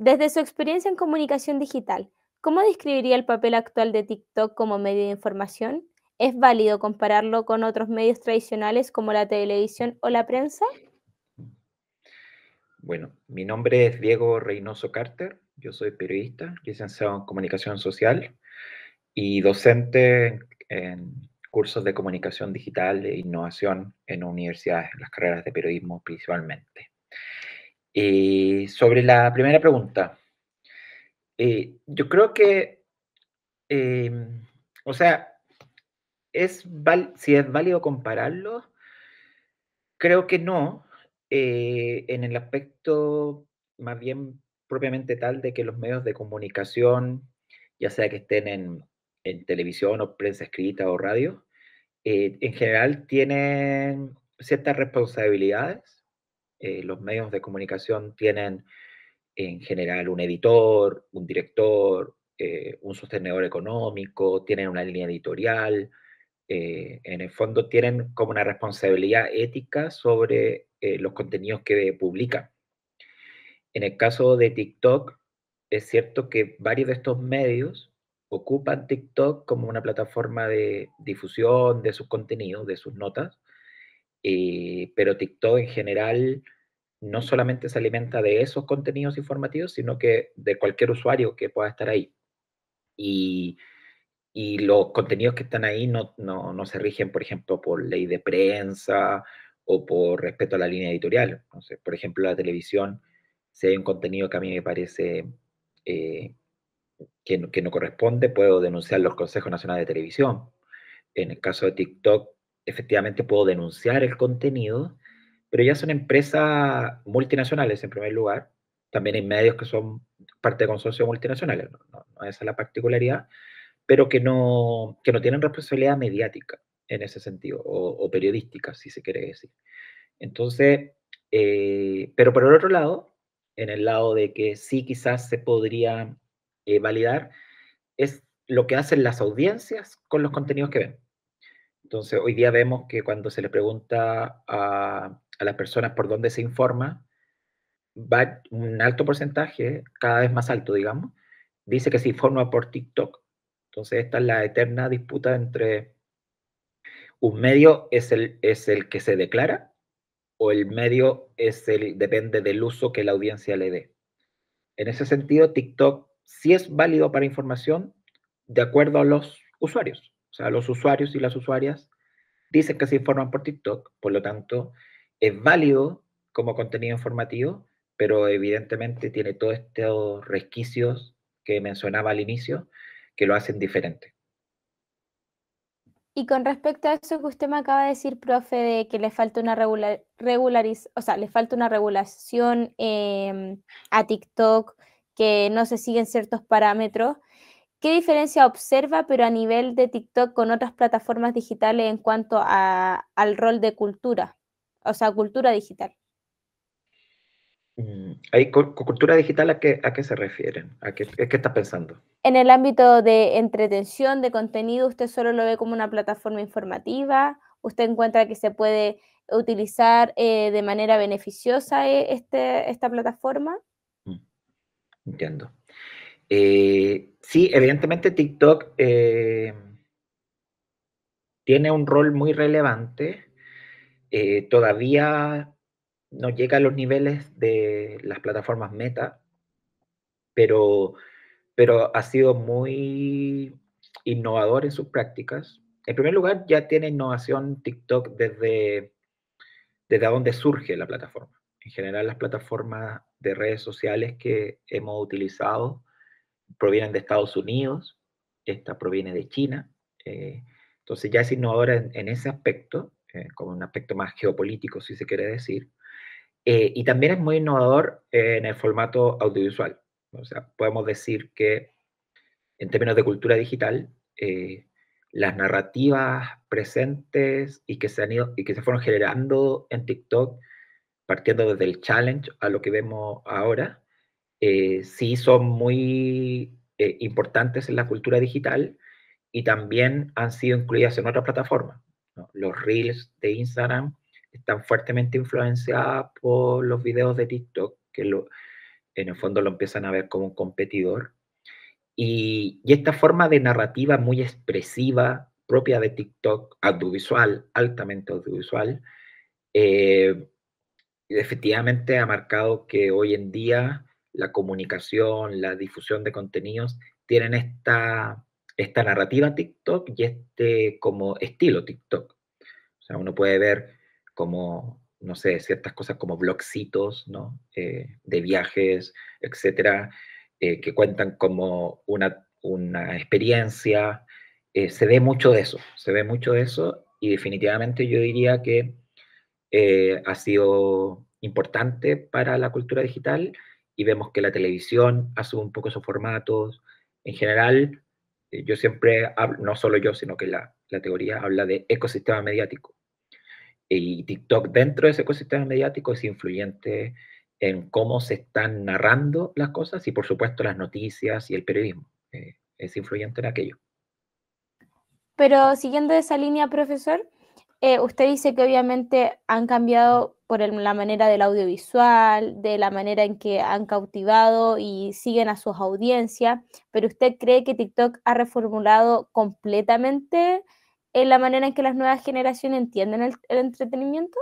Desde su experiencia en comunicación digital, ¿cómo describiría el papel actual de TikTok como medio de información? ¿Es válido compararlo con otros medios tradicionales como la televisión o la prensa? Bueno, mi nombre es Diego Reynoso Carter, yo soy periodista, licenciado en comunicación social y docente en cursos de comunicación digital e innovación en universidades, en las carreras de periodismo principalmente. Sobre la primera pregunta, yo creo que, o sea, si es válido compararlo, creo que no, en el aspecto más bien propiamente tal de que los medios de comunicación, ya sea que estén en televisión o prensa escrita o radio, en general tienen ciertas responsabilidades. Los medios de comunicación tienen en general un editor, un director, un sostenedor económico, tienen una línea editorial, en el fondo tienen como una responsabilidad ética sobre los contenidos que publican. En el caso de TikTok, es cierto que varios de estos medios ocupan TikTok como una plataforma de difusión de sus contenidos, de sus notas, pero TikTok en general no solamente se alimenta de esos contenidos informativos, sino que de cualquier usuario que pueda estar ahí. Y y los contenidos que están ahí no se rigen, por ejemplo, por ley de prensa o por respeto a la línea editorial. Entonces, por ejemplo, la televisión, si hay un contenido que a mí me parece eh, que no corresponde, puedo denunciarlo al Consejo Nacional de Televisión. En el caso de TikTok, efectivamente puedo denunciar el contenido, pero ya son empresas multinacionales en primer lugar. También hay medios que son parte de consorcios multinacionales, no esa es la particularidad, pero que no tienen responsabilidad mediática en ese sentido, o periodística, si se quiere decir. Entonces, pero por el otro lado, en el lado de que sí quizás se podría validar, es lo que hacen las audiencias con los contenidos que ven. Entonces, hoy día vemos que cuando se le pregunta a las personas por dónde se informa, va un alto porcentaje, cada vez más alto, digamos, dice que se informa por TikTok. Entonces, esta es la eterna disputa entre un medio es el que se declara o el medio depende del uso que la audiencia le dé. En ese sentido, TikTok sí es válido para información de acuerdo a los usuarios. O sea, los usuarios y las usuarias dicen que se informan por TikTok, por lo tanto, es válido como contenido informativo, pero evidentemente tiene todos estos resquicios que mencionaba al inicio que lo hacen diferente. Y con respecto a eso que usted me acaba de decir, profe, de que le falta una o sea, le falta una regulación a TikTok, que no se siguen ciertos parámetros, ¿qué diferencia observa, pero a nivel de TikTok con otras plataformas digitales en cuanto al rol de cultura? O sea, cultura digital. Ahí, con cultura digital, a qué se refieren? ¿A qué estás pensando? En el ámbito de entretención, de contenido, ¿usted solo lo ve como una plataforma informativa? ¿Usted encuentra que se puede utilizar de manera beneficiosa esta plataforma? Mm, Entiendo. Sí, evidentemente TikTok tiene un rol muy relevante. Todavía no llega a los niveles de las plataformas Meta, pero, pero ha sido muy innovador en sus prácticas. En primer lugar, ya tiene innovación TikTok desde donde surge la plataforma. En general, las plataformas de redes sociales que hemos utilizado provienen de Estados Unidos, esta proviene de China. eh, entonces ya es innovadora en ese aspecto, como un aspecto más geopolítico, si se quiere decir. Y también es muy innovador en el formato audiovisual. O sea, podemos decir que en términos de cultura digital, las narrativas presentes y que se han ido y que se fueron generando en TikTok, partiendo desde el challenge a lo que vemos ahora, sí son muy importantes en la cultura digital y también han sido incluidas en otras plataformas, ¿no? Los reels de Instagram están fuertemente influenciados por los videos de TikTok, en el fondo lo empiezan a ver como un competidor. Y esta forma de narrativa muy expresiva, propia de TikTok, audiovisual, altamente audiovisual, eh, efectivamente ha marcado que hoy en día la comunicación, la difusión de contenidos tienen esta narrativa TikTok y este como estilo TikTok. O sea, uno puede ver como, no sé, ciertas cosas como blogcitos, ¿no? De viajes, etcétera, que cuentan como una experiencia. Se ve mucho de eso, se ve mucho de eso y definitivamente yo diría que ha sido importante para la cultura digital y vemos que la televisión asume un poco esos formatos. En general, yo siempre hablo, no solo yo, sino que la teoría habla de ecosistema mediático. Y TikTok dentro de ese ecosistema mediático es influyente en cómo se están narrando las cosas y por supuesto las noticias y el periodismo. Es influyente en aquello. Pero siguiendo esa línea, profesor, usted dice que obviamente han cambiado por la manera del audiovisual, de la manera en que han cautivado y siguen a sus audiencias, pero ¿usted cree que TikTok ha reformulado completamente la manera en que las nuevas generaciones entienden el entretenimiento?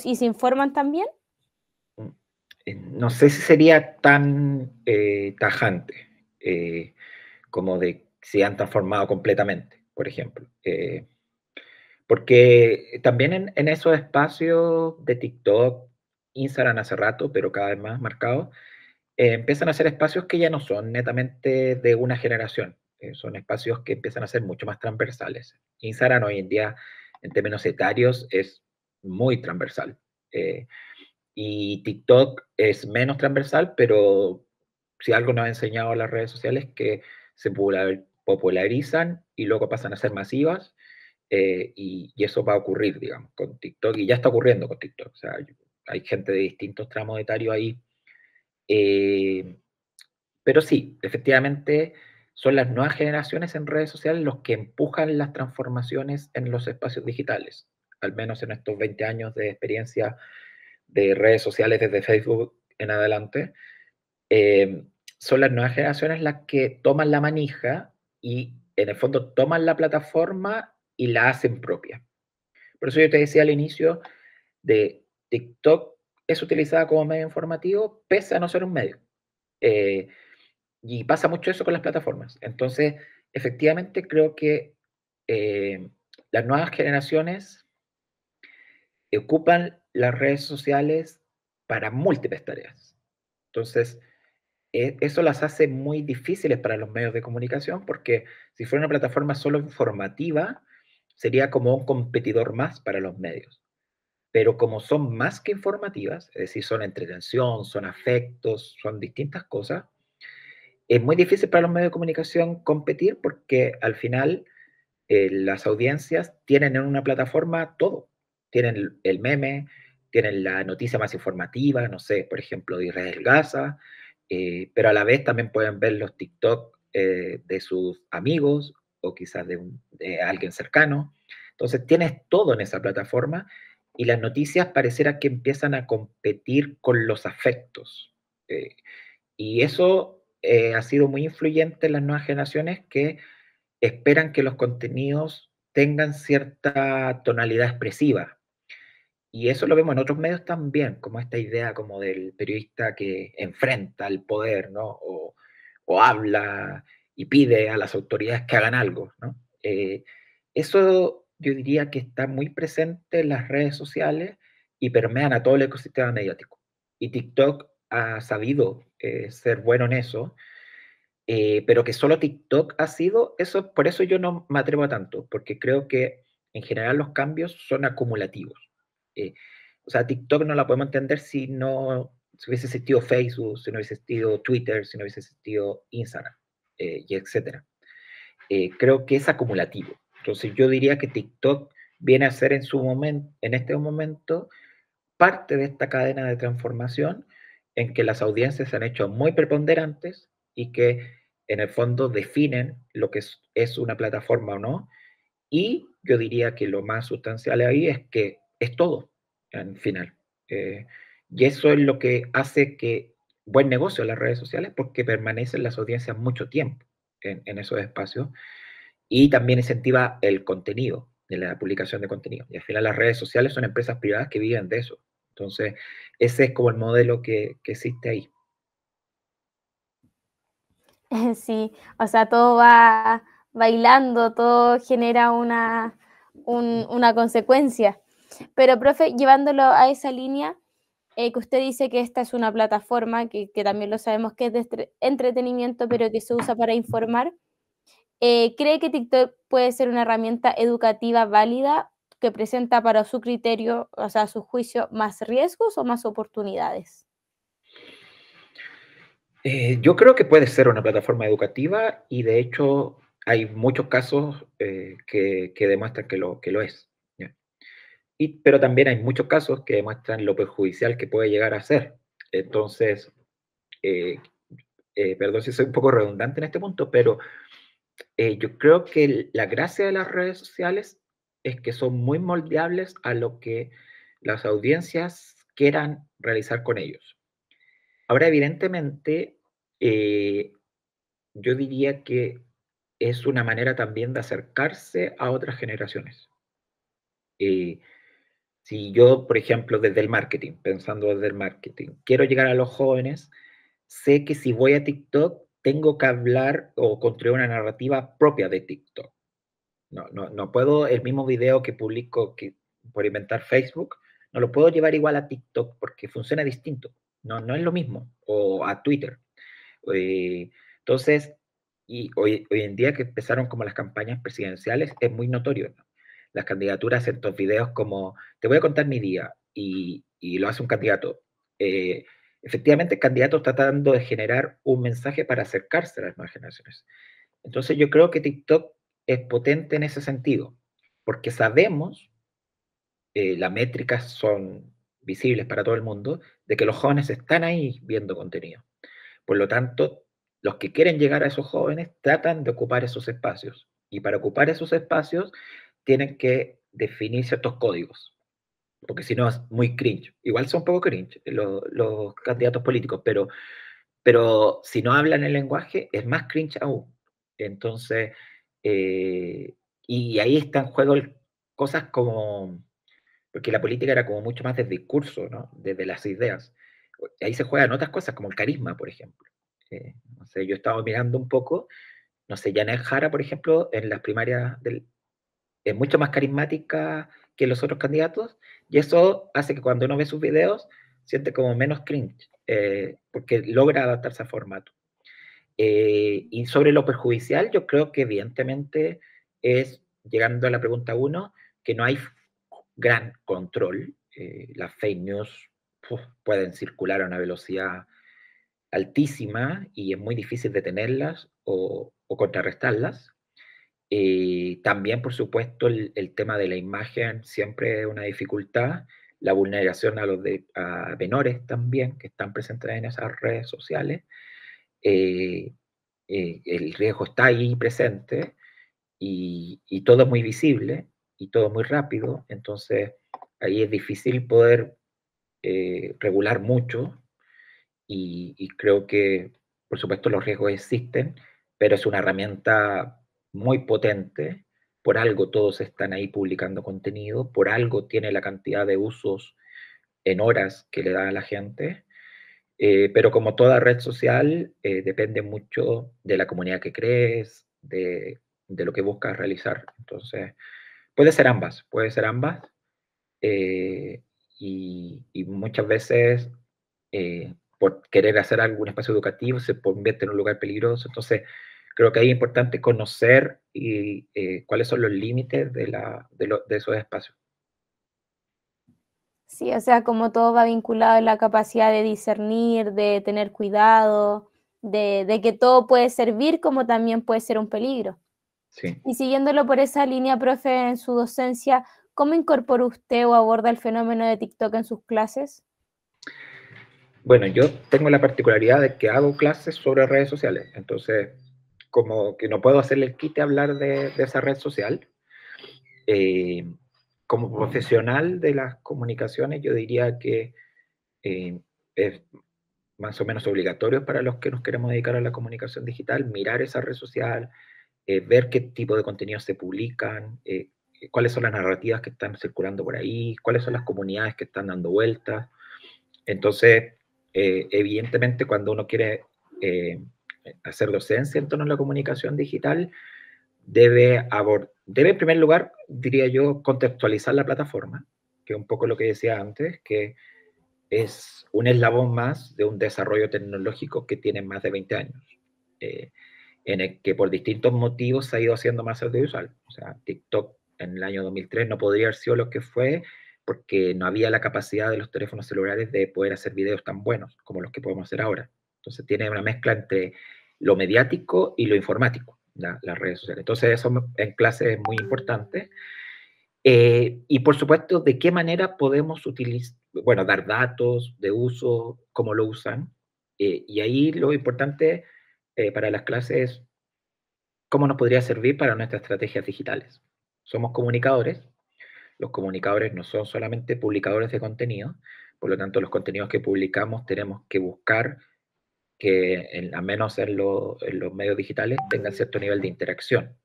¿Y se informan también? No sé si sería tan tajante como de si han transformado completamente, por ejemplo. Porque también en esos espacios de TikTok, Instagram hace rato, pero cada vez más marcado, empiezan a ser espacios que ya no son netamente de una generación, son espacios que empiezan a ser mucho más transversales. Instagram hoy en día, en términos etarios, es muy transversal. Y TikTok es menos transversal, pero si algo nos ha enseñado las redes sociales que se popularizan y luego pasan a ser masivas, y eso va a ocurrir, digamos, con TikTok, y ya está ocurriendo con TikTok. O sea, hay gente de distintos tramos etarios ahí. Eh, pero sí, efectivamente, son las nuevas generaciones en redes sociales los que empujan las transformaciones en los espacios digitales, al menos en estos 20 años de experiencia de redes sociales desde Facebook en adelante. eh, Son las nuevas generaciones las que toman la manija y en el fondo toman la plataforma y la hacen propia. Por eso yo te decía al inicio de TikTok es utilizada como medio informativo pese a no ser un medio. Eh, y pasa mucho eso con las plataformas. Entonces, efectivamente creo que eh, las nuevas generaciones ocupan las redes sociales para múltiples tareas. Entonces, eso las hace muy difíciles para los medios de comunicación porque si fuera una plataforma solo informativa, sería como un competidor más para los medios. Pero como son más que informativas, es decir, son entretención, son afectos, son distintas cosas, es muy difícil para los medios de comunicación competir porque al final las audiencias tienen en una plataforma todo. Tienen el meme, tienen la noticia más informativa, no sé, por ejemplo, de Israel Gaza, pero a la vez también pueden ver los TikTok de sus amigos o quizás de alguien cercano. Entonces tienes todo en esa plataforma y las noticias pareciera que empiezan a competir con los afectos. Eh, y eso ha sido muy influyente en las nuevas generaciones que esperan que los contenidos tengan cierta tonalidad expresiva. Y eso lo vemos en otros medios también, como esta idea como del periodista que enfrenta el poder, ¿no? O habla y pide a las autoridades que hagan algo, ¿no? Eso yo diría que está muy presente en las redes sociales y permean a todo el ecosistema mediático. Y TikTok ha sabido ser bueno en eso, pero que solo TikTok ha sido, eso, por eso yo no me atrevo a tanto, porque creo que en general los cambios son acumulativos. Eh, o sea, TikTok no la podemos entender si hubiese existido Facebook, si no hubiese existido Twitter, si no hubiese existido Instagram, y etcétera. Creo que es acumulativo. Entonces yo diría que TikTok viene a ser en su momento, en este momento, parte de esta cadena de transformación en que las audiencias se han hecho muy preponderantes y que en el fondo definen lo que es una plataforma o no. Y yo diría que lo más sustancial ahí es que es todo, en final. Y eso es lo que hace que buen negocio las redes sociales porque permanecen las audiencias mucho tiempo en esos espacios y también incentiva el contenido, de la publicación de contenido. Y al final las redes sociales son empresas privadas que viven de eso. Entonces, ese es como el modelo que existe ahí. Sí, o sea, todo va bailando, todo genera una consecuencia. Pero, profe, llevándolo a esa línea, que usted dice que esta es una plataforma que también lo sabemos que es de entretenimiento, pero que se usa para informar. ¿Cree que TikTok puede ser una herramienta educativa válida que presenta para su criterio, o sea, a su juicio, más riesgos o más oportunidades? Yo creo que puede ser una plataforma educativa y de hecho hay muchos casos que demuestran que lo es. ¿Ya? Pero también hay muchos casos que demuestran lo perjudicial que puede llegar a ser. Entonces, eh, perdón si soy un poco redundante en este punto, pero yo creo que la gracia de las redes sociales es que son muy moldeables a lo que las audiencias quieran realizar con ellos. Ahora, evidentemente, eh, yo diría que es una manera también de acercarse a otras generaciones. Eh, si yo, por ejemplo, desde el marketing, pensando desde el marketing, quiero llegar a los jóvenes, sé que si voy a TikTok, tengo que hablar o construir una narrativa propia de TikTok. No puedo el mismo video que publico por inventar Facebook, no lo puedo llevar igual a TikTok porque funciona distinto. No es lo mismo. O a Twitter. Entonces, y hoy en día que empezaron como las campañas presidenciales, es muy notorio, ¿no? Las candidaturas en estos videos como, te voy a contar mi día, y lo hace un candidato. Eh, Efectivamente, el candidato está tratando de generar un mensaje para acercarse a las nuevas generaciones. Entonces, yo creo que TikTok es potente en ese sentido, porque sabemos, las métricas son visibles para todo el mundo, de que los jóvenes están ahí viendo contenido. Por lo tanto, los que quieren llegar a esos jóvenes tratan de ocupar esos espacios. Y para ocupar esos espacios tienen que definir ciertos códigos, porque si no es muy cringe. Igual son un poco cringe los candidatos políticos, pero si no hablan el lenguaje es más cringe aún. Entonces, eh, y ahí están en juego cosas como, porque la política era como mucho más del discurso, ¿no? Desde las ideas. Ahí se juegan otras cosas como el carisma, por ejemplo. No sé, yo estaba mirando un poco, no sé, Janet Jara, por ejemplo, en las primarias es mucho más carismática que los otros candidatos, y eso hace que cuando uno ve sus videos siente como menos cringe, porque logra adaptarse al formato. Y sobre lo perjudicial, yo creo que evidentemente es, llegando a la pregunta uno, que no hay gran control. Las fake news pueden circular a una velocidad altísima y es muy difícil detenerlas o contrarrestarlas. También, por supuesto, el tema de la imagen siempre es una dificultad, la vulneración a menores también que están presentes en esas redes sociales. Eh, el riesgo está ahí presente y todo es muy visible y todo muy rápido, entonces ahí es difícil poder regular mucho y creo que, por supuesto, los riesgos existen, pero es una herramienta muy potente. Por algo todos están ahí publicando contenido, por algo tiene la cantidad de usos en horas que le da a la gente. Pero como toda red social, depende mucho de la comunidad que crees, de lo que buscas realizar. Entonces, puede ser ambas, eh, y muchas veces por querer hacer algún espacio educativo se convierte en un lugar peligroso. Entonces, creo que ahí es importante conocer cuáles son los límites de esos espacios. Sí, o sea, como todo va vinculado en la capacidad de discernir, de tener cuidado, de que todo puede servir como también puede ser un peligro. Sí. Y siguiéndolo por esa línea, profe, en su docencia, ¿cómo incorpora usted o aborda el fenómeno de TikTok en sus clases? Bueno, yo tengo la particularidad de que hago clases sobre redes sociales, entonces como que no puedo hacerle el quite a hablar de esa red social. Eh, Como profesional de las comunicaciones, yo diría que eh, es más o menos obligatorios para los que nos queremos dedicar a la comunicación digital, mirar esa red social, ver qué tipo de contenidos se publican, cuáles son las narrativas que están circulando por ahí, cuáles son las comunidades que están dando vueltas. Entonces, evidentemente, cuando uno quiere hacer docencia en torno a la comunicación digital, debe en primer lugar, diría yo, contextualizar la plataforma, que es un poco lo que decía antes, que es un eslabón más de un desarrollo tecnológico que tiene más de 20 años, en el que por distintos motivos se ha ido haciendo más audiovisual. O sea, TikTok en el año 2003 no podría haber sido lo que fue porque no había la capacidad de los teléfonos celulares de poder hacer videos tan buenos como los que podemos hacer ahora. Entonces tiene una mezcla entre lo mediático y lo informático, las redes sociales. Entonces eso en clase es muy importante. Y por supuesto, ¿de qué manera podemos utilizar, bueno, dar datos de uso, cómo lo usan? Y ahí lo importante para las clases es cómo nos podría servir para nuestras estrategias digitales. Somos comunicadores, los comunicadores no son solamente publicadores de contenido, por lo tanto los contenidos que publicamos tenemos que buscar que, al menos en los medios digitales, tengan cierto nivel de interacción.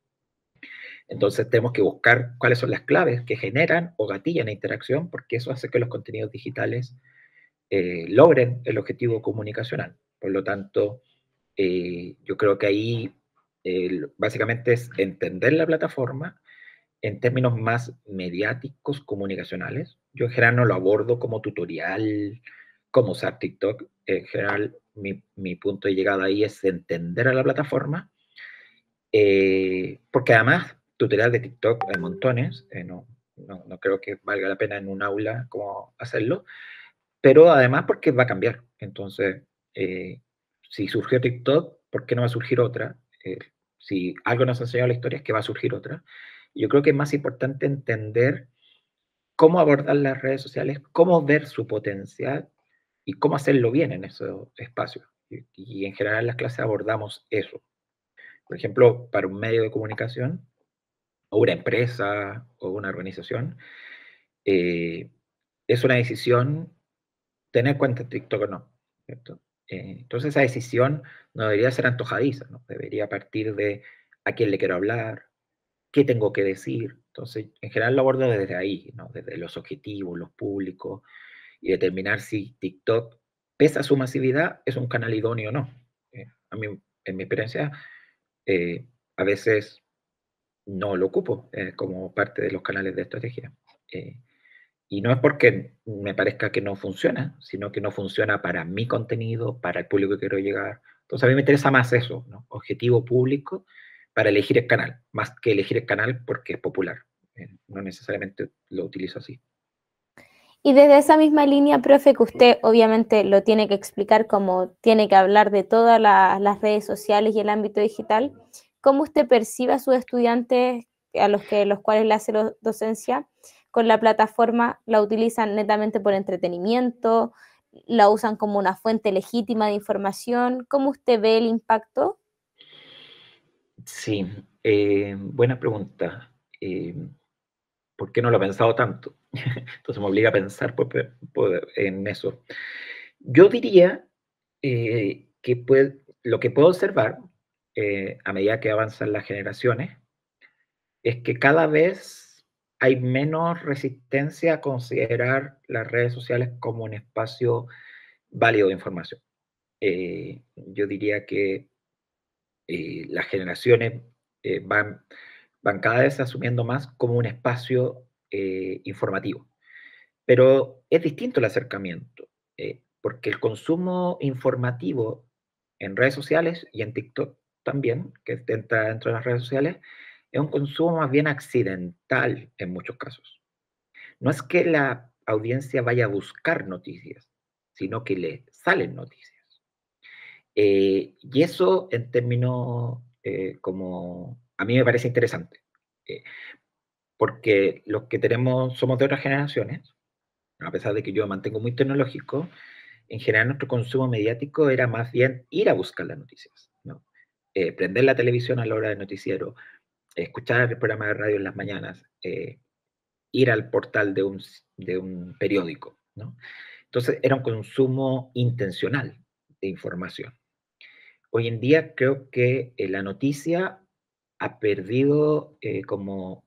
Entonces tenemos que buscar cuáles son las claves que generan o gatillan la interacción, porque eso hace que los contenidos digitales logren el objetivo comunicacional. Por lo tanto, yo creo que ahí básicamente es entender la plataforma en términos más mediáticos, comunicacionales. Yo en general no lo abordo como tutorial, cómo usar TikTok. En general, mi punto de llegada ahí es entender a la plataforma, porque además tutorial de TikTok hay montones, no creo que valga la pena en un aula como hacerlo, pero además porque va a cambiar. Entonces, si surgió TikTok, ¿por qué no va a surgir otra? Si algo nos ha enseñado la historia es que va a surgir otra. Yo creo que es más importante entender cómo abordar las redes sociales, cómo ver su potencial y cómo hacerlo bien en esos espacios. Y en general en las clases abordamos eso. Por ejemplo, para un medio de comunicación, o una empresa, o una organización, eh, es una decisión tener cuenta en TikTok o no, ¿cierto? Entonces esa decisión no debería ser antojadiza, ¿no? Debería partir de a quién le quiero hablar, qué tengo que decir. Entonces, en general lo abordo desde ahí, ¿no? Desde los objetivos, los públicos, y determinar si TikTok, pese a su masividad, es un canal idóneo o no. A mí, en mi experiencia, a veces no lo ocupo como parte de los canales de estrategia. Eh, y no es porque me parezca que no funciona, sino que no funciona para mi contenido, para el público que quiero llegar. Entonces a mí me interesa más eso, ¿no? Objetivo público para elegir el canal, más que elegir el canal porque es popular. No necesariamente lo utilizo así. Y desde esa misma línea, profe, que usted obviamente lo tiene que explicar como tiene que hablar de todas las redes sociales y el ámbito digital, ¿cómo usted percibe a sus estudiantes a los cuales le hace docencia con la plataforma? ¿La utilizan netamente por entretenimiento? ¿La usan como una fuente legítima de información? ¿Cómo usted ve el impacto? Sí, buena pregunta. ¿Por qué no lo he pensado tanto? Entonces me obliga a pensar en eso. Yo diría lo que puedo observar a medida que avanzan las generaciones es que cada vez hay menos resistencia a considerar las redes sociales como un espacio válido de información. Yo diría que las generaciones van cada vez asumiendo más como un espacio informativo. Pero es distinto el acercamiento, porque el consumo informativo en redes sociales y en TikTok también, que entra dentro de las redes sociales, es un consumo más bien accidental en muchos casos. No es que la audiencia vaya a buscar noticias, sino que le salen noticias. Y eso en términos como a mí me parece interesante, eh, porque los que tenemos somos de otras generaciones, a pesar de que yo me mantengo muy tecnológico, en general nuestro consumo mediático era más bien ir a buscar las noticias, ¿no? Prender la televisión a la hora del noticiero, escuchar el programa de radio en las mañanas, ir al portal de un periódico, ¿no? Entonces era un consumo intencional, de información. Hoy en día creo que la noticia ha perdido como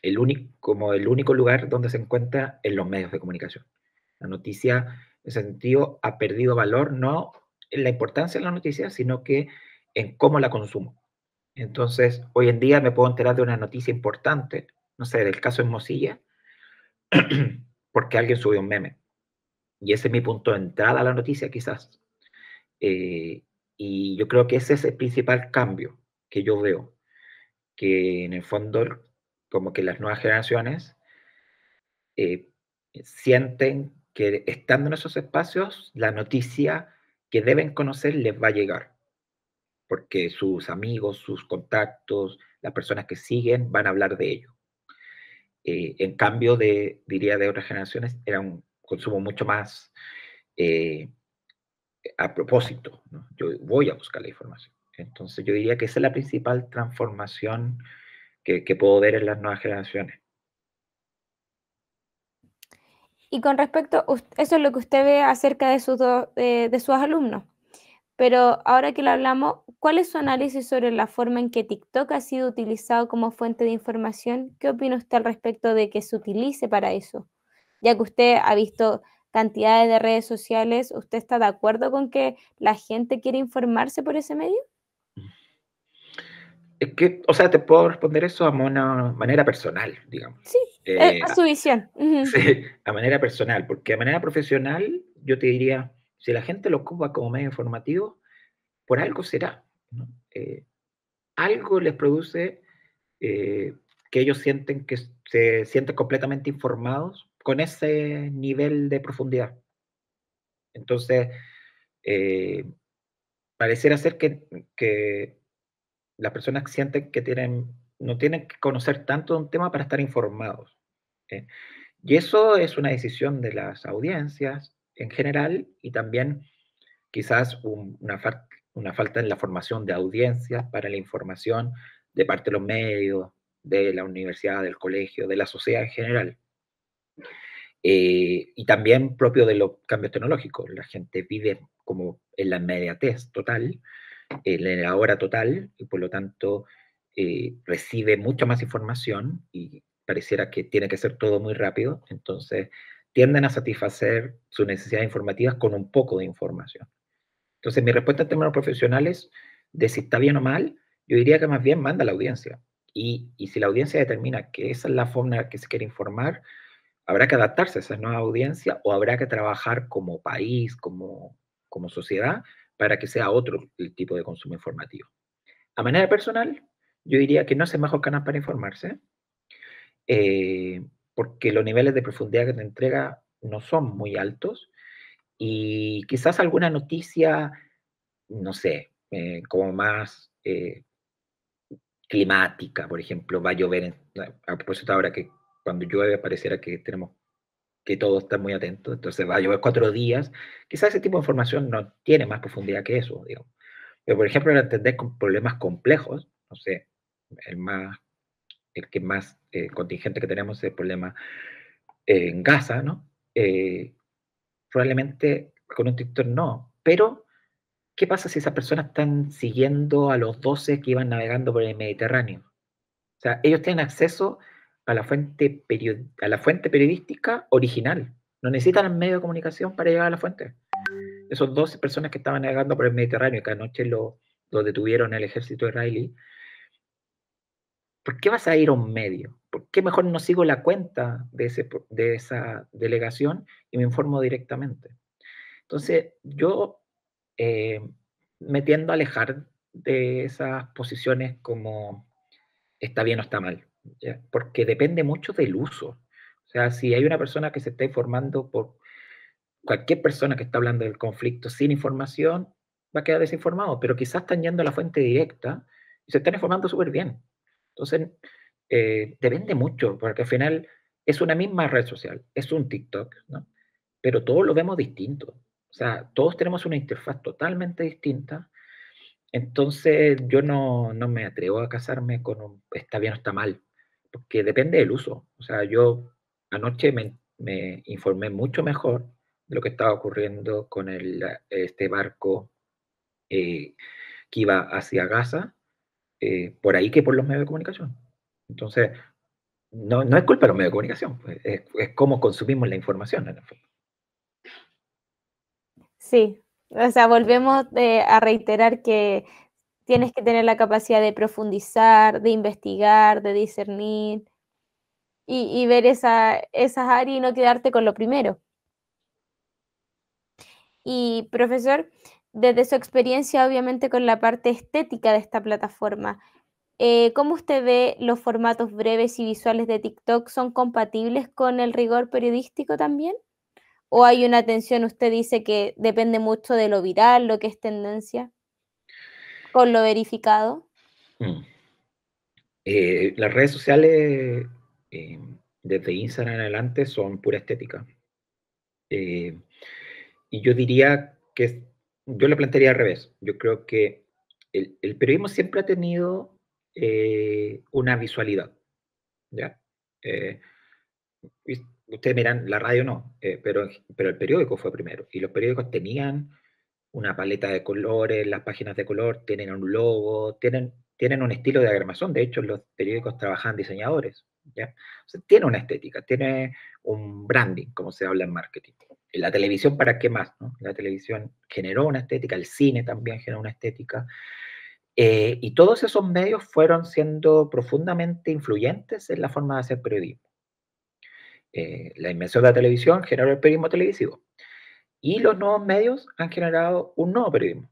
el único lugar donde se encuentra en los medios de comunicación. La noticia, en ese sentido, ha perdido valor no en la importancia de la noticia, sino que en cómo la consumo. Entonces, hoy en día me puedo enterar de una noticia importante, no sé, del caso en Mosilla, porque alguien subió un meme. Y ese es mi punto de entrada a la noticia, quizás. Eh, y yo creo que ese es el principal cambio que yo veo, que en el fondo como que las nuevas generaciones eh, sienten que estando en esos espacios, la noticia que deben conocer les va a llegar, porque sus amigos, sus contactos, las personas que siguen van a hablar de ello. En cambio, diría de otras generaciones, era un consumo mucho más eh, a propósito, ¿no? Yo voy a buscar la información. Entonces yo diría que esa es la principal transformación que puedo ver en las nuevas generaciones. Y con respecto, eso es lo que usted ve acerca de de sus alumnos. Pero ahora que lo hablamos, ¿cuál es su análisis sobre la forma en que TikTok ha sido utilizado como fuente de información? ¿Qué opina usted al respecto de que se utilice para eso? Ya que usted ha visto cantidades de redes sociales, ¿usted está de acuerdo con que la gente quiere informarse por ese medio? Es que, o sea, te puedo responder eso a una manera personal, digamos. Sí, Eh, a su visión. Ujú. sí, a manera personal, porque a manera profesional yo te diría, si la gente lo ocupa como medio informativo, por algo será, ¿no? Algo les produce que ellos sienten que se sienten completamente informados con ese nivel de profundidad. Entonces, eh, pareciera ser que las personas sienten que no tienen que conocer tanto de un tema para estar informados. ¿Eh? Y eso es una decisión de las audiencias en general y también quizás una falta en la formación de audiencias para la información de parte de los medios, de la universidad, del colegio, de la sociedad en general. Y también propio de los cambios tecnológicos. La gente vive como en la inmediatez total, en la hora total, y por lo tanto recibe mucha más información y pareciera que tiene que ser todo muy rápido, entonces tienden a satisfacer sus necesidades informativas con un poco de información. Entonces, mi respuesta en términos profesionales de si está bien o mal, yo diría que más bien manda a la audiencia. Y si la audiencia determina que esa es la forma en la que se quiere informar, habrá que adaptarse a esa nueva audiencia o habrá que trabajar como país, como sociedad, para que sea otro el tipo de consumo informativo. A manera personal, yo diría que no es el mejor canal para informarse, porque los niveles de profundidad que te entrega no son muy altos y quizás alguna noticia, no sé, como más climática, por ejemplo, va a llover, a propósito ahora que cuando llueve pareciera que tenemos que todos están muy atentos, entonces va a llover 4 días, quizás ese tipo de información no tiene más profundidad que eso, digamos. Pero, por ejemplo, para entender con problemas complejos, no sé, el más, el que más contingente que tenemos es el problema en Gaza, ¿no? Probablemente con un TikTok no, pero ¿qué pasa si esas personas están siguiendo a los 12 que iban navegando por el Mediterráneo? O sea, ellos tienen acceso a a la fuente periodística original. No necesitan el medio de comunicación para llegar a la fuente. Esos 12 personas que estaban navegando por el Mediterráneo, que anoche lo detuvieron el ejército israelí, ¿por qué vas a ir a un medio? ¿Por qué mejor no sigo la cuenta de esa delegación y me informo directamente? Entonces, yo eh, me tiendo a alejar de esas posiciones como está bien o está mal, ¿ya? Porque depende mucho del uso. O sea, si hay una persona que se está informando por cualquier persona que está hablando del conflicto sin información, va a quedar desinformado, pero quizás están yendo a la fuente directa y se están informando súper bien. Entonces, depende mucho, porque al final es una misma red social, es un TikTok, ¿no? Pero todos lo vemos distinto. O sea, todos tenemos una interfaz totalmente distinta. Entonces, yo no me atrevo a casarme con un está bien o está mal, porque depende del uso. O sea, yo anoche me informé mucho mejor de lo que estaba ocurriendo con este barco que iba hacia Gaza, por ahí que por los medios de comunicación. Entonces, no es culpa de los medios de comunicación, pues, es cómo consumimos la información en el fondo. Sí, o sea, volvemos a reiterar que tienes que tener la capacidad de profundizar, de investigar, de discernir y ver esas áreas y no quedarte con lo primero. Y profesor, desde su experiencia, obviamente, con la parte estética de esta plataforma, ¿cómo usted ve los formatos breves y visuales de TikTok? ¿Son compatibles con el rigor periodístico también? ¿O hay una tensión, usted dice que depende mucho de lo viral, lo que es tendencia, con lo verificado? Mm. Las redes sociales, eh, desde Instagram en adelante, son pura estética. Eh, y yo diría que yo lo plantearía al revés. Yo creo que el periodismo siempre ha tenido una visualidad, ¿ya? Eh, Ustedes miran, la radio no, pero el periódico fue primero. Y los periódicos tenían una paleta de colores, las páginas de color tienen un logo, tienen un estilo de diagramación. De hecho, los periódicos trabajan diseñadores, ¿ya? O sea, tiene una estética, tiene un branding, como se habla en marketing. En la televisión, ¿para qué más? ¿No? La televisión generó una estética, el cine también generó una estética, y todos esos medios fueron siendo profundamente influyentes en la forma de hacer periodismo. La invención de la televisión generó el periodismo televisivo, y los nuevos medios han generado un nuevo periodismo,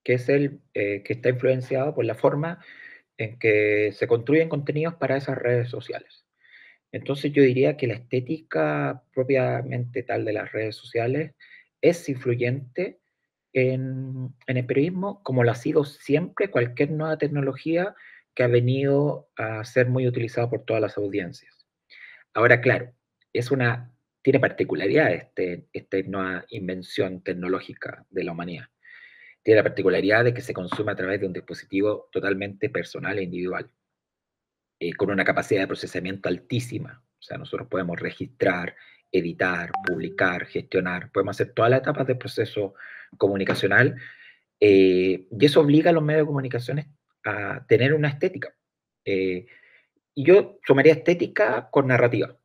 que es el que está influenciado por la forma en que se construyen contenidos para esas redes sociales. Entonces yo diría que la estética propiamente tal de las redes sociales es influyente en el periodismo, como lo ha sido siempre cualquier nueva tecnología que ha venido a ser muy utilizada por todas las audiencias. Ahora, claro, tiene particularidades esta nueva invención tecnológica de la humanidad. Tiene la particularidad de que se consume a través de un dispositivo totalmente personal e individual, con una capacidad de procesamiento altísima. O sea, nosotros podemos registrar, editar, publicar, gestionar, podemos hacer todas las etapas del proceso comunicacional, y eso obliga a los medios de comunicación a tener una estética. Eh, y yo sumaría estética con narrativa,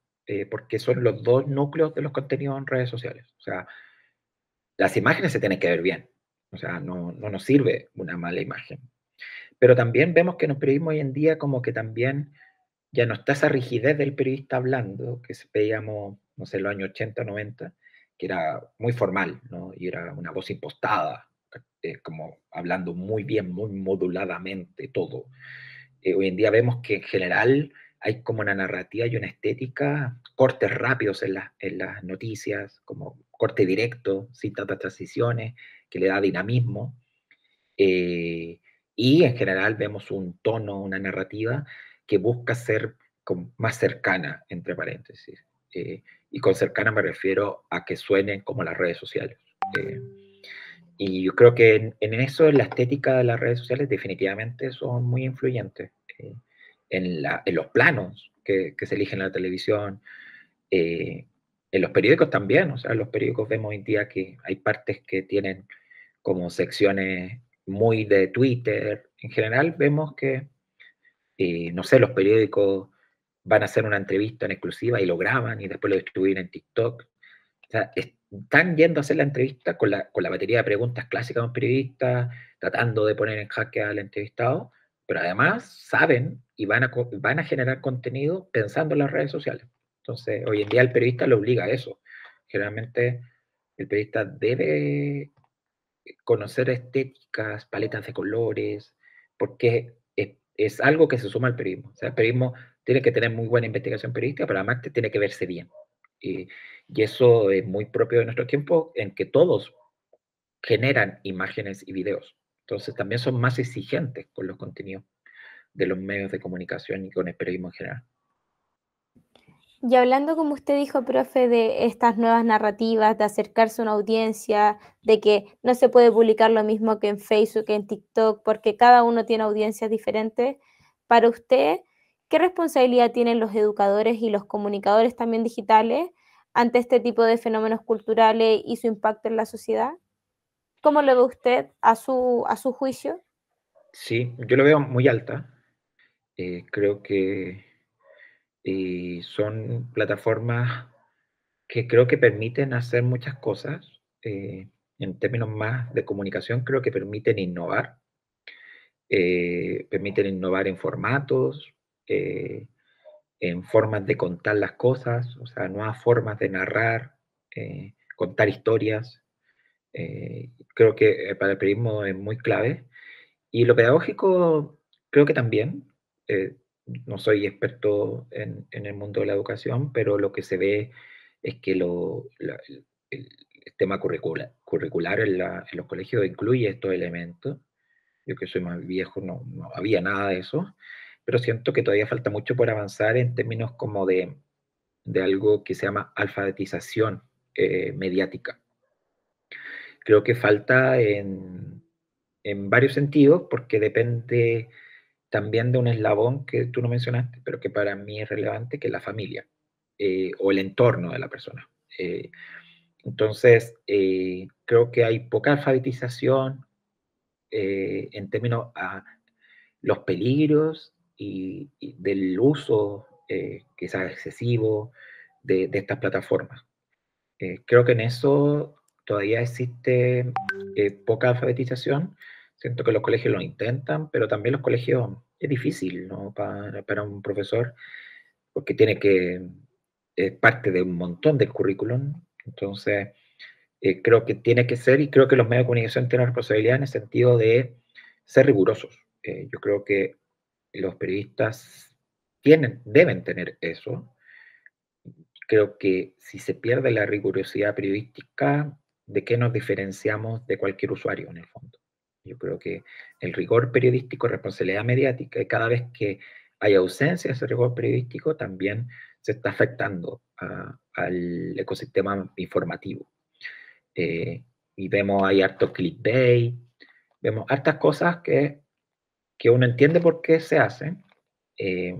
porque son los dos núcleos de los contenidos en redes sociales. O sea, las imágenes se tienen que ver bien. O sea, no nos sirve una mala imagen. Pero también vemos que en el periodismo hoy en día como que también ya no está esa rigidez del periodista hablando, que veíamos, no sé, en los años 80, 90, que era muy formal, ¿no? Y era una voz impostada, como hablando muy bien, muy moduladamente todo. Hoy en día vemos que en general hay como una narrativa y una estética, cortes rápidos en las noticias, como corte directo, sin tantas transiciones, que le da dinamismo. Eh, y en general vemos un tono, una narrativa que busca ser más cercana, entre paréntesis. Y con cercana me refiero a que suenen como las redes sociales. Eh, y yo creo que en eso, en la estética de las redes sociales, definitivamente son muy influyentes. En los planos que se eligen en la televisión, eh, en los periódicos también. O sea, en los periódicos vemos hoy en día que hay partes que tienen como secciones muy de Twitter. En general vemos que, no sé, los periódicos van a hacer una entrevista en exclusiva y lo graban y después lo distribuyen en TikTok. O sea, están yendo a hacer la entrevista con la batería de preguntas clásicas de un periodista, tratando de poner en jaque al entrevistado, pero además saben y van a generar contenido pensando en las redes sociales. Entonces, hoy en día el periodista le obliga a eso. Generalmente el periodista debe conocer estéticas, paletas de colores, porque es algo que se suma al periodismo. O sea, el periodismo tiene que tener muy buena investigación periodística, pero además tiene que verse bien. Y eso es muy propio de nuestro tiempo, en que todos generan imágenes y videos. Entonces también son más exigentes con los contenidos de los medios de comunicación y con el periodismo en general. Y hablando, como usted dijo, profe, de estas nuevas narrativas, de acercarse a una audiencia, de que no se puede publicar lo mismo que en Facebook, que en TikTok, porque cada uno tiene audiencias diferentes, para usted, ¿qué responsabilidad tienen los educadores y los comunicadores también digitales ante este tipo de fenómenos culturales y su impacto en la sociedad? ¿Cómo lo ve usted a su juicio? Sí, yo lo veo muy alta. Creo que son plataformas que creo que permiten hacer muchas cosas. En términos más de comunicación, creo que permiten innovar en formatos, eh, en formas de contar las cosas, o sea, nuevas formas de narrar, contar historias. Creo que para el periodismo es muy clave. Y lo pedagógico, creo que también. eh, no soy experto en el mundo de la educación, pero lo que se ve es que el tema curricular en los colegios incluye estos elementos. Yo que soy más viejo, no había nada de eso, pero siento que todavía falta mucho por avanzar en términos como de algo que se llama alfabetización mediática. Creo que falta en varios sentidos, porque depende también de un eslabón que tú no mencionaste, pero que para mí es relevante, que es la familia o el entorno de la persona. Entonces, creo que hay poca alfabetización en términos a los peligros y del uso quizás excesivo de estas plataformas. Creo que en eso todavía existe poca alfabetización. Siento que los colegios lo intentan, pero también los colegios es difícil, ¿no? Para un profesor, porque tiene que, es parte de un montón del currículum. Entonces, creo que tiene que ser, y creo que los medios de comunicación tienen responsabilidad en el sentido de ser rigurosos. Yo creo que los periodistas deben tener eso. Creo que si se pierde la rigurosidad periodística, ¿de qué nos diferenciamos de cualquier usuario en el fondo? Yo creo que el rigor periodístico, responsabilidad mediática, y cada vez que hay ausencia de ese rigor periodístico, también se está afectando al ecosistema informativo. Y vemos ahí harto clickbait, vemos hartas cosas que uno entiende por qué se hacen, eh,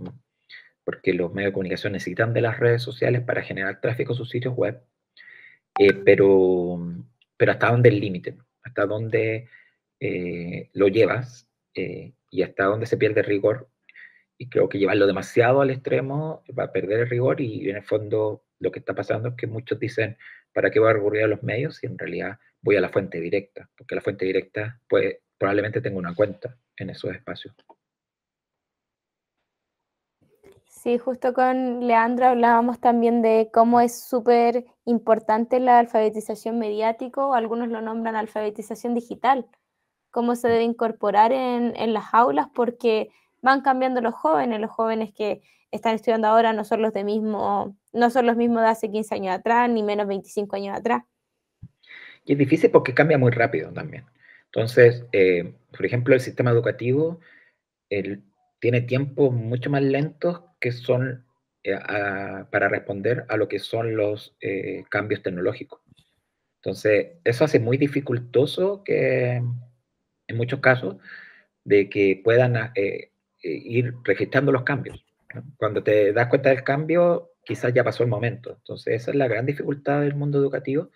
porque los medios de comunicación necesitan de las redes sociales para generar tráfico a sus sitios web, pero hasta dónde el límite, hasta dónde lo llevas y hasta dónde se pierde el rigor. Y creo que llevarlo demasiado al extremo va a perder el rigor y en el fondo lo que está pasando es que muchos dicen, ¿para qué voy a recurrir a los medios si en realidad voy a la fuente directa? Porque la fuente directa pues, probablemente tenga una cuenta en esos espacios. Sí, justo con Leandro hablábamos también de cómo es súper importante la alfabetización mediática, o algunos lo nombran alfabetización digital, cómo se debe incorporar en las aulas, porque van cambiando los jóvenes que están estudiando ahora no son no son los mismos de hace 15 años atrás, ni menos 25 años atrás. Y es difícil porque cambia muy rápido también. Entonces, por ejemplo, el sistema educativo el, tiene tiempos mucho más lentos que son para responder a lo que son los cambios tecnológicos. Entonces, eso hace muy dificultoso que, en muchos casos, de que puedan ir registrando los cambios, ¿no? Cuando te das cuenta del cambio, quizás ya pasó el momento. Entonces, esa es la gran dificultad del mundo educativo,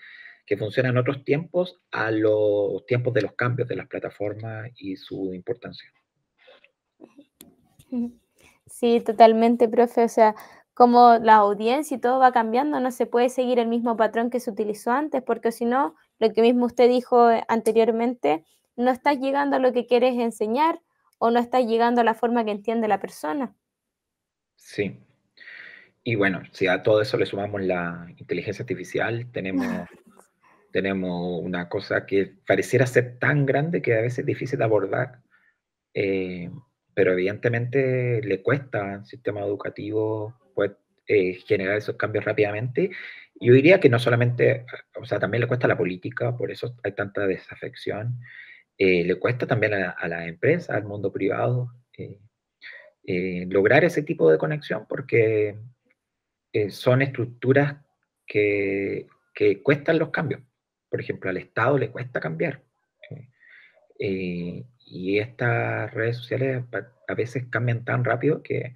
que funciona en otros tiempos a los tiempos de los cambios de las plataformas y su importancia. Sí, totalmente, profe. O sea, como la audiencia y todo va cambiando, no se puede seguir el mismo patrón que se utilizó antes, porque si no, lo que mismo usted dijo anteriormente, no estás llegando a lo que quieres enseñar o no estás llegando a la forma que entiende la persona. Sí. Y bueno, si a todo eso le sumamos la inteligencia artificial, tenemos una cosa que pareciera ser tan grande que a veces es difícil de abordar, eh, pero evidentemente le cuesta al sistema educativo pues, generar esos cambios rápidamente. Yo diría que no solamente, o sea, también le cuesta a la política, por eso hay tanta desafección, le cuesta también a la empresa, al mundo privado, lograr ese tipo de conexión porque son estructuras que cuestan los cambios. Por ejemplo, al Estado le cuesta cambiar. Y estas redes sociales a veces cambian tan rápido que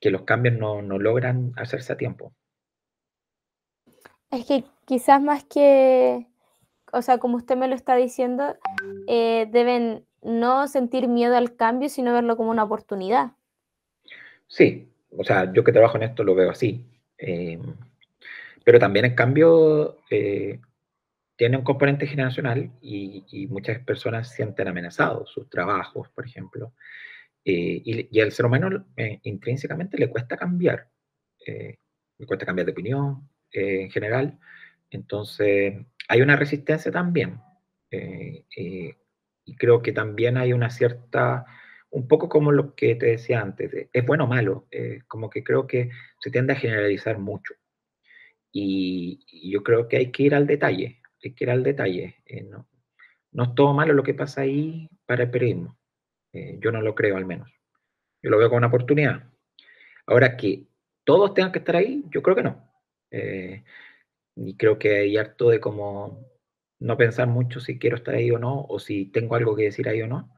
los cambios no logran hacerse a tiempo. Es que quizás más que, o sea, como usted me lo está diciendo, deben no sentir miedo al cambio, sino verlo como una oportunidad. Sí, o sea, yo que trabajo en esto lo veo así. Pero también, en cambio, tiene un componente generacional y muchas personas sienten amenazados sus trabajos, por ejemplo. Y al ser humano intrínsecamente le cuesta cambiar. Le cuesta cambiar de opinión en general. Entonces, hay una resistencia también. eh, eh, y creo que también hay una cierta, un poco como lo que te decía antes, es bueno o malo, como que creo que se tiende a generalizar mucho. Y yo creo que hay que ir al detalle, hay que ir al detalle. No, no es todo malo lo que pasa ahí para el periodismo. Yo no lo creo al menos. Yo lo veo como una oportunidad. Ahora, que todos tengan que estar ahí, yo creo que no. Y creo que hay harto de como no pensar mucho si quiero estar ahí o no, o si tengo algo que decir ahí o no.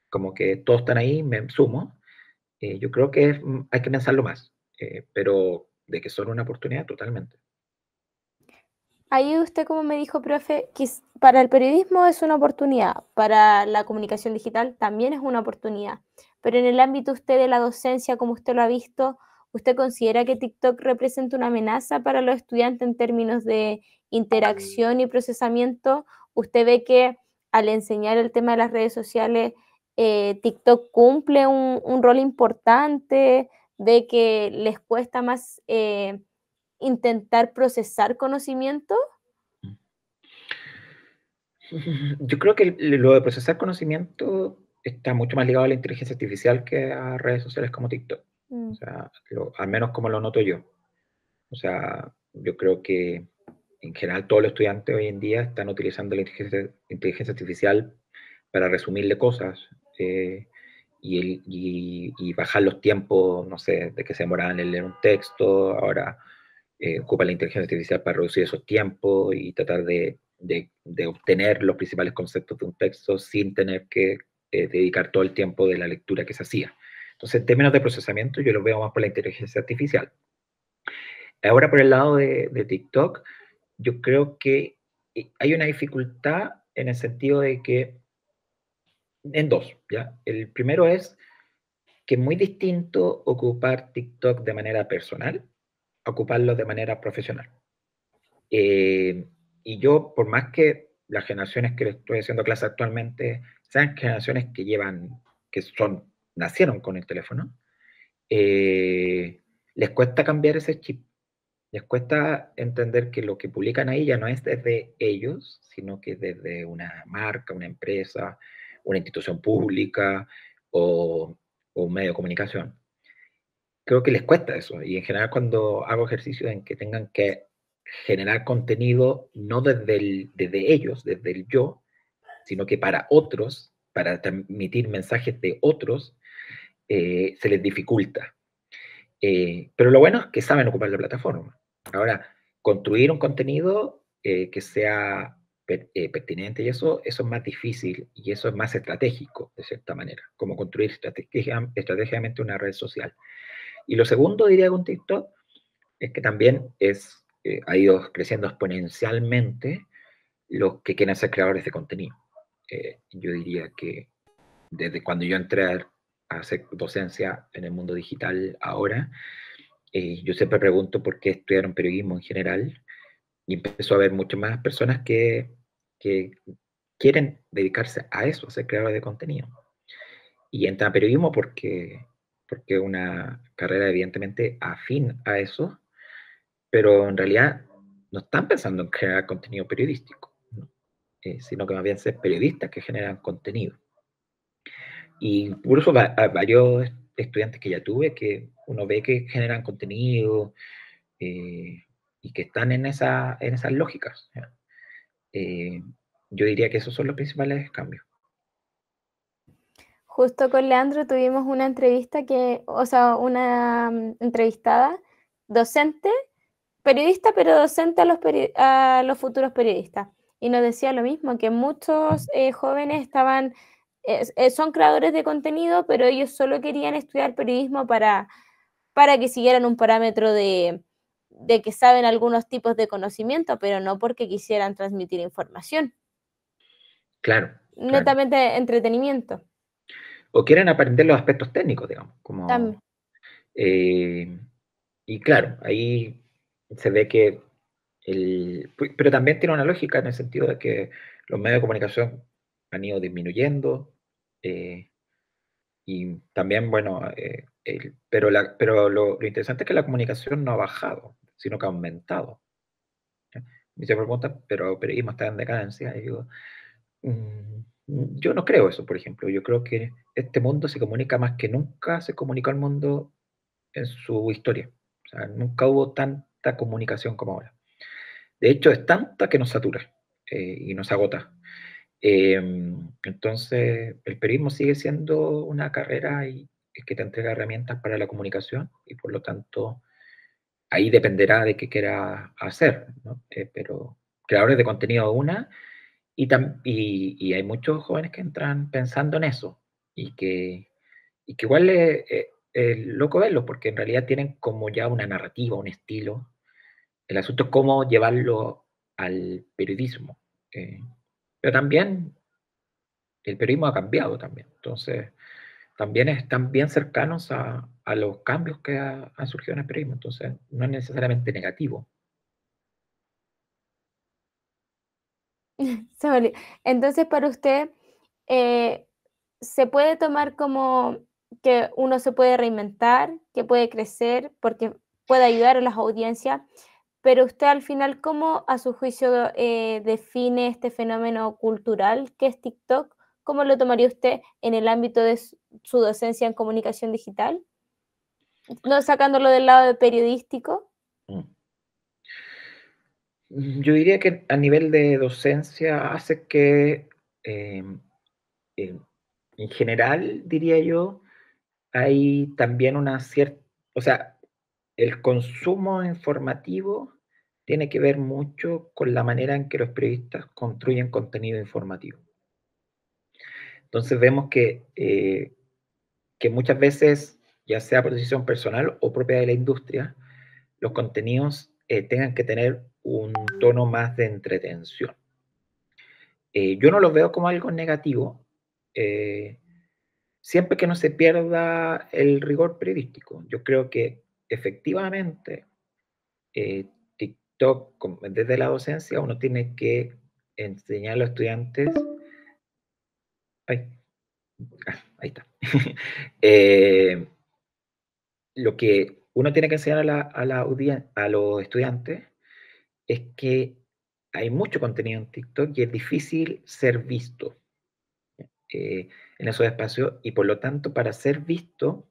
Como que todos están ahí, me sumo. Yo creo que hay que pensarlo más, pero de que son una oportunidad, totalmente. Ahí usted, como me dijo, profe, para el periodismo es una oportunidad, para la comunicación digital también es una oportunidad, pero en el ámbito usted de la docencia, como usted lo ha visto, ¿usted considera que TikTok representa una amenaza para los estudiantes en términos de interacción y procesamiento? ¿Usted ve que al enseñar el tema de las redes sociales, TikTok cumple un rol importante? ¿Ve que les cuesta más intentar procesar conocimiento? Yo creo que lo de procesar conocimiento está mucho más ligado a la inteligencia artificial que a redes sociales como TikTok. O Mm. sea, al menos como lo noto yo. O sea, yo creo que en general todos los estudiantes hoy en día están utilizando la inteligencia artificial para resumirle cosas, y bajar los tiempos, no sé, de que se demoraban en leer un texto. Ahora ocupa la inteligencia artificial para reducir esos tiempos y tratar de obtener los principales conceptos de un texto sin tener que dedicar todo el tiempo de la lectura que se hacía. Entonces, en términos de procesamiento, yo lo veo más por la inteligencia artificial. Ahora, por el lado de TikTok, yo creo que hay una dificultad en el sentido de que, en dos, ¿ya? El primero es que es muy distinto ocupar TikTok de manera personal a ocuparlo de manera profesional. Eh, y yo, por más que las generaciones que le estoy haciendo clase actualmente sean generaciones que nacieron con el teléfono, les cuesta cambiar ese chip. Les cuesta entender que lo que publican ahí ya no es desde ellos, sino que desde una marca, una empresa, una institución pública o un medio de comunicación. Creo que les cuesta eso. Y en general, cuando hago ejercicios en que tengan que generar contenido no desde ellos, desde el yo, sino que para otros, para transmitir mensajes de otros, se les dificulta. Pero lo bueno es que saben ocupar la plataforma. Ahora, construir un contenido que sea pertinente y eso es más difícil y eso es más estratégico, de cierta manera, como construir estratégicamente una red social. Y lo segundo, diría, con TikTok, es que también ha ido creciendo exponencialmente los que quieren ser creadores de contenido. Yo diría que desde cuando yo entré a hacer docencia en el mundo digital ahora, yo siempre pregunto por qué estudiaron periodismo en general y empezó a haber muchas más personas que quieren dedicarse a eso, a ser creadores de contenido. Y entran a periodismo porque es una carrera evidentemente afín a eso, pero en realidad no están pensando en crear contenido periodístico, ¿no? Sino que más bien ser periodistas que generan contenido. Y incluso varios estudiantes que ya tuve, que uno ve que generan contenido y que están en esas lógicas, ¿ya? Eh, yo diría que esos son los principales cambios. Justo con Leandro tuvimos una entrevista o sea, una entrevistada, docente, periodista, pero docente a los futuros periodistas. Y nos decía lo mismo, que muchos jóvenes son creadores de contenido, pero ellos solo querían estudiar periodismo para que siguieran un parámetro de que saben algunos tipos de conocimiento, pero no porque quisieran transmitir información. Claro, claro. Netamente entretenimiento, O quieren aprender los aspectos técnicos, digamos, como... también. eh, y claro, ahí se ve que pero también tiene una lógica en el sentido de que los medios de comunicación han ido disminuyendo, eh, y también, bueno, pero lo interesante es que la comunicación no ha bajado, sino que ha aumentado. ¿Ya? Me se pregunta, pero el periodismo está en decadencia. Y digo, yo no creo eso, por ejemplo. Yo creo que este mundo se comunica más que nunca se comunicó el mundo en su historia. O sea, nunca hubo tanta comunicación como ahora. De hecho, es tanta que nos satura, y nos agota. Entonces, el periodismo sigue siendo una carrera y que te entrega herramientas para la comunicación y por lo tanto ahí dependerá de qué quiera hacer, ¿no? Pero creadores de contenido una y hay muchos jóvenes que entran pensando en eso y que igual es loco verlo porque en realidad tienen como ya una narrativa, un estilo. El asunto es cómo llevarlo al periodismo. eh, pero también el periodismo ha cambiado también. Entonces, también están bien cercanos a los cambios que han surgido en el periodismo. Entonces, no es necesariamente negativo. Se me olvidó. Entonces, para usted, eh, se puede tomar como que uno se puede reinventar, que puede crecer, porque puede ayudar a las audiencias, pero usted al final, ¿cómo a su juicio define este fenómeno cultural que es TikTok? ¿Cómo lo tomaría usted en el ámbito de su docencia en comunicación digital? No sacándolo del lado de periodístico. Mm. Yo diría que a nivel de docencia hace que, eh, en en general, diría yo, hay también una cierta, o sea, el consumo informativo tiene que ver mucho con la manera en que los periodistas construyen contenido informativo. Entonces vemos que muchas veces, ya sea por decisión personal o propia de la industria, los contenidos tengan que tener un tono más de entretención. Yo no lo veo como algo negativo, eh, siempre que no se pierda el rigor periodístico. Yo creo que efectivamente eh, TikTok, desde la docencia, uno tiene que enseñar a los estudiantes. Ay, ahí está. eh, lo que uno tiene que enseñar a los estudiantes es que hay mucho contenido en TikTok y es difícil ser visto en esos espacios y por lo tanto para ser visto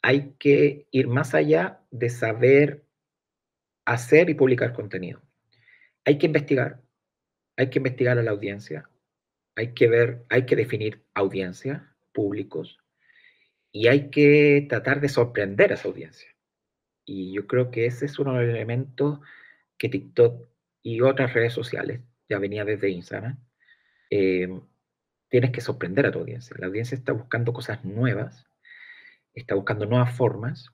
hay que ir más allá de saber hacer y publicar contenido. Hay que investigar, hay que investigar a la audiencia, hay que ver, hay que definir audiencia, públicos, y hay que tratar de sorprender a esa audiencia. Y yo creo que ese es uno de los elementos que TikTok y otras redes sociales, ya venía desde Instagram, eh, tienes que sorprender a tu audiencia. La audiencia está buscando cosas nuevas, está buscando nuevas formas,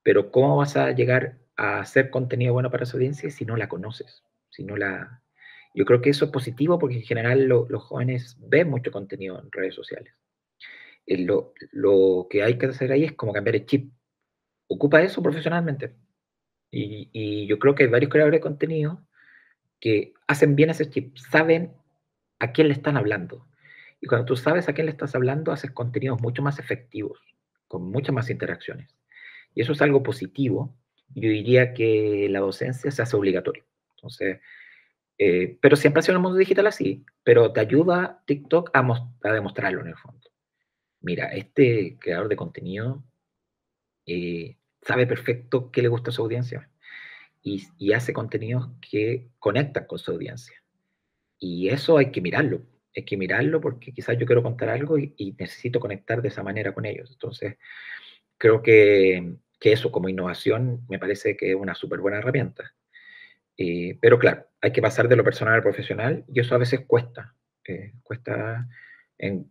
pero ¿cómo vas a llegar a hacer contenido bueno para esa audiencia si no la conoces? Si no la... Yo creo que eso es positivo porque en general los jóvenes ven mucho contenido en redes sociales. Lo que hay que hacer ahí es como cambiar el chip. Ocupa eso profesionalmente. Y yo creo que hay varios creadores de contenido que hacen bien ese chip, saben a quién le están hablando. Y cuando tú sabes a quién le estás hablando, haces contenidos mucho más efectivos, con muchas más interacciones. Y eso es algo positivo. Yo diría que la docencia se hace obligatoria. Entonces, pero siempre ha sido en el mundo digital así, pero te ayuda TikTok a demostrarlo en el fondo. Mira, este creador de contenido sabe perfecto qué le gusta a su audiencia y hace contenidos que conectan con su audiencia. Y eso hay que mirarlo porque quizás yo quiero contar algo y necesito conectar de esa manera con ellos. Entonces, creo que eso como innovación me parece que es una súper buena herramienta. Pero claro, hay que pasar de lo personal al profesional y eso a veces cuesta. Cuesta,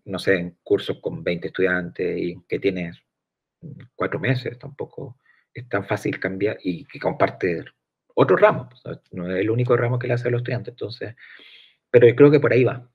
no sé, en cursos con 20 estudiantes y que tienes 4 meses, tampoco es tan fácil cambiar y que comparte otro ramo, no es el único ramo que le hace a los estudiantes, entonces, pero yo creo que por ahí va.